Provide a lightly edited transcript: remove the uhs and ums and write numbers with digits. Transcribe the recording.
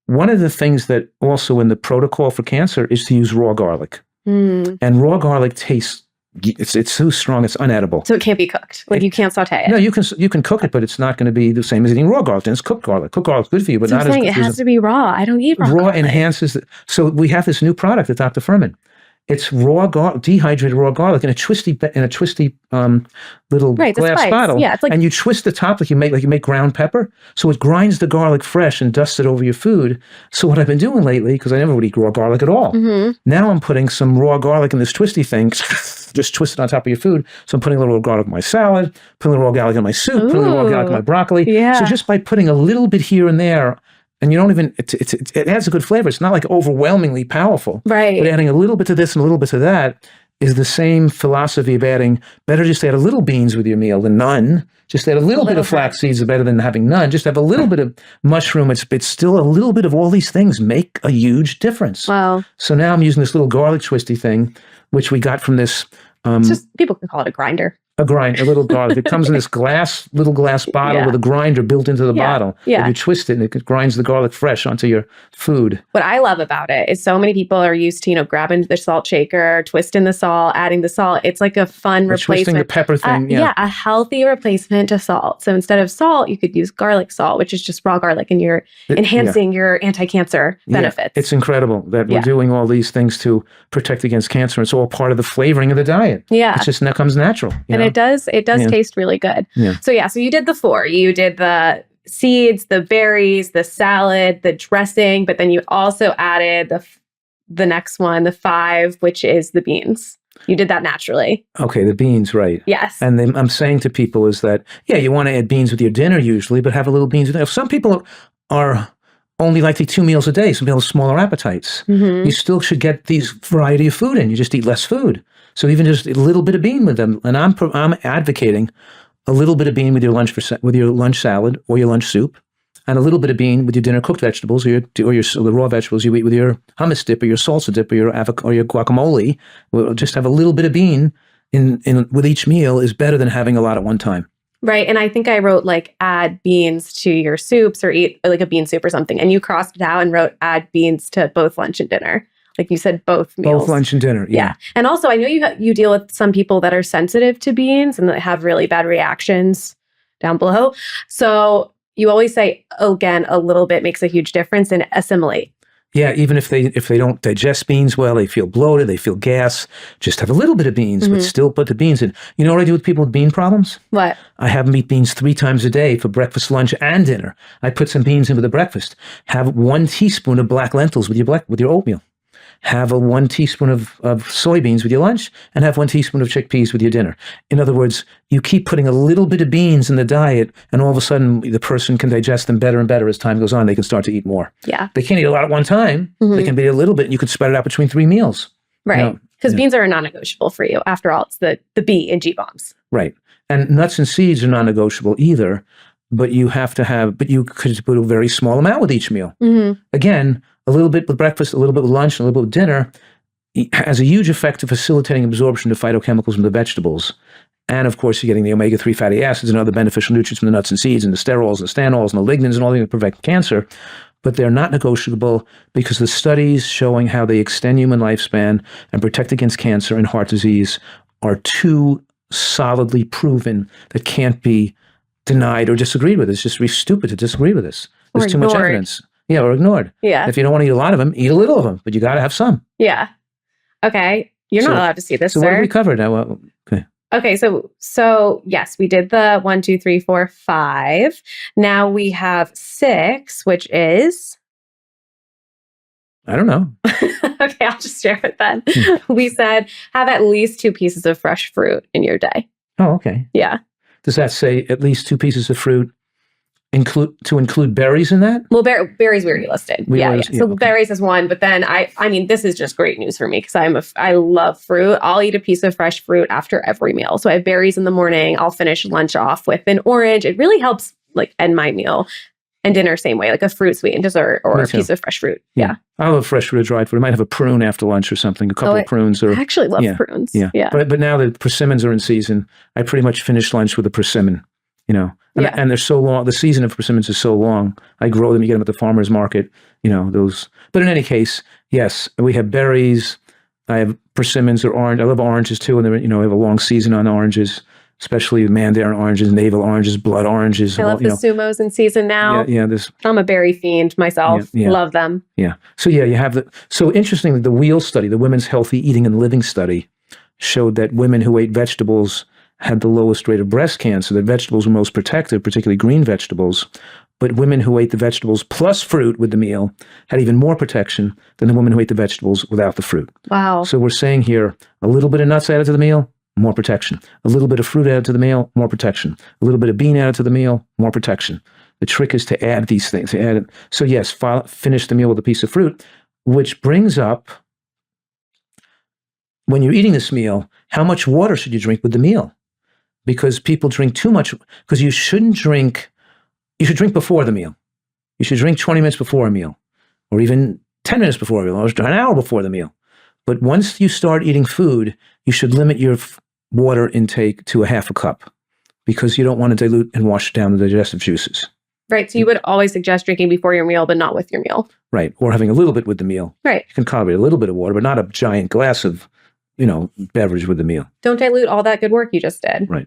one of the things that also in the protocol for cancer is to use raw garlic. And raw garlic tastes, it's so strong, it's unedible. So it can't be cooked. Like you can't saute it. No, you can cook it, but it's not going to be the same as eating raw garlic. And it's cooked garlic. Cooked garlic's good for you, but not as good. It has to be raw. I don't eat raw garlic. Enhances it. So we have this new product at Dr. Fuhrman. It's raw garlic, dehydrated raw garlic in a twisty little glass bottle. Yeah, it's like, and you twist the top like you make ground pepper. So it grinds the garlic fresh and dusts it over your food. So what I've been doing lately, because I never would eat raw garlic at all, now I'm putting some raw garlic in this twisty thing, just twist it on top of your food. So I'm putting a little raw garlic in my salad, putting a little raw garlic in my soup, putting a little raw garlic in my broccoli. Yeah. So just by putting a little bit here and there, and you don't even, it has a good flavor. It's not like overwhelmingly powerful. Right. But adding a little bit to this and a little bit to that is the same philosophy of adding, better just add a little beans with your meal than none. Just add a little bit of flax seeds is better than having none. Just have a little bit of mushroom. It's still a little bit of all these things make a huge difference. Wow. So now I'm using this little garlic twisty thing, which we got from this. It's just, people can call it a grinder. A little garlic. It comes in this little glass bottle with a grinder built into the bottle. Yeah. You twist it and it grinds the garlic fresh onto your food. What I love about it is so many people are used to, grabbing the salt shaker, twisting the salt, adding the salt. It's like a fun replacement. Twisting the pepper thing. A healthy replacement to salt. So instead of salt, you could use garlic salt, which is just raw garlic, and you're enhancing your anti-cancer benefits. It's incredible that we're doing all these things to protect against cancer. It's all part of the flavoring of the diet. Yeah. It just comes natural. And it does taste really good. Yeah. So you did the 4. You did the seeds, the berries, the salad, the dressing, but then you also added the next one, the 5, which is the beans. You did that naturally. Okay, the beans, right. Yes. And then I'm saying to people is that, you want to add beans with your dinner usually, but have a little beans with it. Some people are only like to eat 2 meals a day. Some people have smaller appetites. You still should get these variety of food in. You just eat less food. So even just a little bit of bean with them. And I'm advocating a little bit of bean with your lunch salad or your lunch soup, and a little bit of bean with your dinner cooked vegetables or the raw vegetables you eat with your hummus dip or your salsa dip or your guacamole. Just have a little bit of bean in with each meal is better than having a lot at one time. Right. And I think I wrote add beans to your soups or eat like a bean soup or something. And you crossed it out and wrote add beans to both lunch and dinner. Like you said, both meals. Both lunch and dinner, yeah. And also, I know you deal with some people that are sensitive to beans and that have really bad reactions down below. So you always say, again, a little bit makes a huge difference and assimilate. Yeah, even if they don't digest beans well, they feel bloated, they feel gas, just have a little bit of beans, but still put the beans in. You know what I do with people with bean problems? What? I have them eat beans 3 times a day for breakfast, lunch, and dinner. I put some beans in with the breakfast. Have 1 teaspoon of black lentils with your oatmeal. Have 1 teaspoon of soybeans with your lunch, and have 1 teaspoon of chickpeas with your dinner. In other words, you keep putting a little bit of beans in the diet, and all of a sudden, the person can digest them better and better as time goes on. They can start to eat more. Yeah. They can't eat a lot at one time. They can be a little bit, and you can spread it out between 3 meals. Right. Because beans are a non-negotiable for you. After all, it's the B in G bombs. Right. And nuts and seeds are non-negotiable either, but you could put a very small amount with each meal. Again, a little bit with breakfast, a little bit with lunch, and a little bit with dinner has a huge effect of facilitating absorption of phytochemicals from the vegetables. And of course, you're getting the omega-3 fatty acids and other beneficial nutrients from the nuts and seeds and the sterols and the stanols and the lignans and all things that prevent cancer. But they're not negotiable because the studies showing how they extend human lifespan and protect against cancer and heart disease are too solidly proven that can't be denied or disagreed with. It's just really stupid to disagree with this. There's too much evidence. Yeah, or ignored. Yeah. If you don't want to eat a lot of them, eat a little of them, but you got to have some. Yeah. Okay. You're not allowed to see this, so sir. What have we covered now? Okay. Okay. So yes, we did the 1, 2, 3, 4, 5. Now we have 6, which is. I don't know. Okay, I'll just share it then. We said have at least 2 pieces of fresh fruit in your day. Oh, okay. Yeah. Does that say at least 2 pieces of fruit? Include berries in that? Well, berries we already listed. Yeah. So okay. Berries is 1, but then I mean, this is just great news for me because I love fruit. I'll eat a piece of fresh fruit after every meal. So I have berries in the morning. I'll finish lunch off with an orange. It really helps end my meal. And dinner, same way, like a fruit sweetened dessert or a piece of fresh fruit. Yeah. I love fresh fruit or dried fruit. I might have a prune after lunch or something, a couple of prunes. I actually love prunes. Yeah. But now that persimmons are in season, I pretty much finish lunch with a persimmon. And they're so long. The season of persimmons is so long. I grow them. You get them at the farmer's market, those. But in any case, yes, we have berries. I have persimmons or orange. I love oranges too. And we have a long season on oranges, especially mandarin oranges, navel oranges, blood oranges. I love the sumos in season now. Yeah. I'm a berry fiend myself. Yeah. Love them. Yeah. So you have so interestingly, the Wheel study, the Women's Healthy Eating and Living study, showed that women who ate vegetables had the lowest rate of breast cancer, that vegetables were most protective, particularly green vegetables. But women who ate the vegetables plus fruit with the meal had even more protection than the women who ate the vegetables without the fruit. Wow. So we're saying here, a little bit of nuts added to the meal, more protection. A little bit of fruit added to the meal, more protection. A little bit of bean added to the meal, more protection. The trick is to add these things. So yes, finish the meal with a piece of fruit, which brings up, when you're eating this meal, how much water should you drink with the meal? Because people drink too much, because you should drink before the meal. You should drink 20 minutes before a meal, or even 10 minutes before a meal, or an hour before the meal. But once you start eating food, you should limit your water intake to a half a cup, because you don't want to dilute and wash down the digestive juices. Right. So you would always suggest drinking before your meal, but not with your meal. Right. Or having a little bit with the meal. Right. You can tolerate a little bit of water, but not a giant glass of beverage with the meal. Don't dilute all that good work you just did. Right.